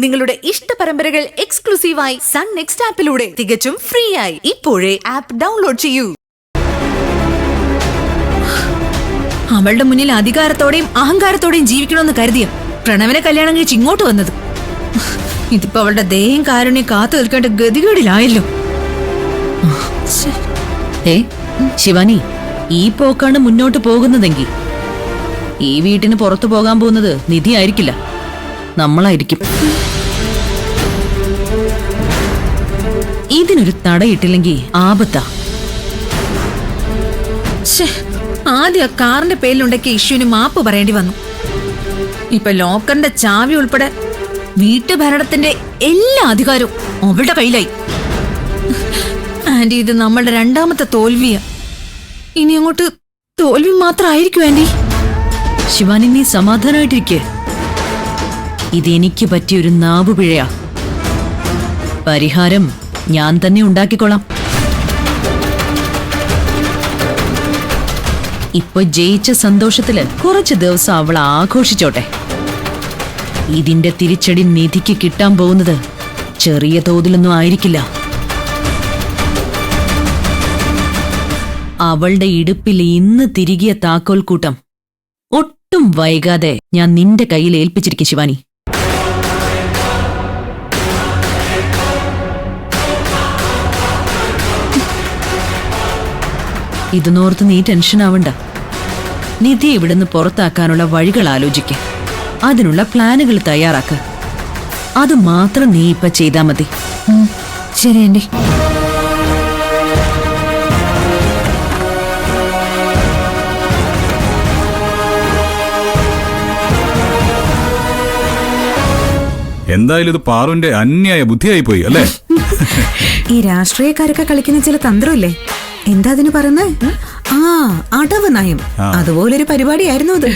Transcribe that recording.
നിങ്ങളുടെ ഇഷ്ട പരമ്പരകൾ എക്സ്ക്ലൂസീവായി സൺ നെക്സ്റ്റ് ആപ്പിലൂടെ തികച്ചും ഫ്രീ ആയി ഇപ്പോഴേ ആപ്പ് ഡൗൺലോഡ് ചെയ്യൂ. അവളുടെ മുന്നിൽ അധികാരത്തോടെയും അഹങ്കാരത്തോടെയും ജീവിക്കണമെന്ന് കരുതിയ പ്രണവിനെ കല്യാണം കഴിച്ച് ഇങ്ങോട്ട് വന്നത്. ഇതിപ്പോ അവളുടെ ദേഹം കാരുണ്യം കാത്തു നിൽക്കേണ്ട ഗതികേടിലായല്ലോ. ശിവാനി, ഈ പോക്കാണ് മുന്നോട്ട് പോകുന്നതെങ്കിൽ ഈ വീട്ടിന് പുറത്തു പോകാൻ പോകുന്നത് നിധി ആയിരിക്കില്ല, നമ്മളായിരിക്കും. ഇതിനൊരു തടയിട്ടില്ലെങ്കിൽ ആപത്താ. ആദ്യം ആ കാറിന്റെ പേരിലുണ്ടാക്കിയ ഇഷ്യൂവിന് മാപ്പ് പറയേണ്ടി വന്നു. ഇപ്പൊ ലോക്കറിന്റെ ചാവി ഉൾപ്പെടെ വീട്ടുഭരണത്തിന്റെ എല്ലാ അധികാരവും അവളുടെ കയ്യിലായി. ആന്റി, ഇത് നമ്മളുടെ രണ്ടാമത്തെ തോൽവിയാ. ഇനി അങ്ങോട്ട് തോൽവി മാത്രമായിരിക്കും ആന്റി. ശിവാനി, നീ സമാധാനമായിട്ടിരിക്കെ. ഇതെനിക്ക് പറ്റിയൊരു നാവുപിഴയാ. പരിഹാരം ഞാൻ തന്നെ ഉണ്ടാക്കിക്കൊള്ളാം. ഇപ്പൊ ജയിച്ച സന്തോഷത്തില് കുറച്ച് ദിവസം അവൾ ആഘോഷിച്ചോട്ടെ. ഇതിന്റെ തിരിച്ചടി നിധിക്ക് കിട്ടാൻ പോകുന്നത് ചെറിയ തോതിലൊന്നും ആയിരിക്കില്ല. അവളുടെ ഇടുപ്പിൽ ഇന്ന് തിരികിയ താക്കോൽക്കൂട്ടം ഒട്ടും വൈകാതെ ഞാൻ നിന്റെ കയ്യിൽ ഏൽപ്പിച്ചിരിക്കും ശിവാനി. ഇതൊന്നോർത്ത് നീ ടെൻഷൻ ആവണ്ട. നിധി ഇവിടുന്ന് പുറത്താക്കാനുള്ള വഴികൾ ആലോചിക്ക, അതിനുള്ള പ്ലാനുകൾ തയ്യാറാക്ക. അത് മാത്രം നീ ഇപ്പൊ ചെയ്താ മതി. ശരി ആന്റി. എന്തായാലും ഇത് പാറുവിന്റെ അന്യായ ബുദ്ധിയായി പോയി അല്ലേ? ഈ രാഷ്ട്രീയക്കാരൊക്കെ കളിക്കുന്ന ചില തന്ത്രമില്ലേ, എന്താ അതിന് പറയുന്നത്? അടവ് നയം. അതുപോലൊരു പരിപാടിയായിരുന്നു അത്.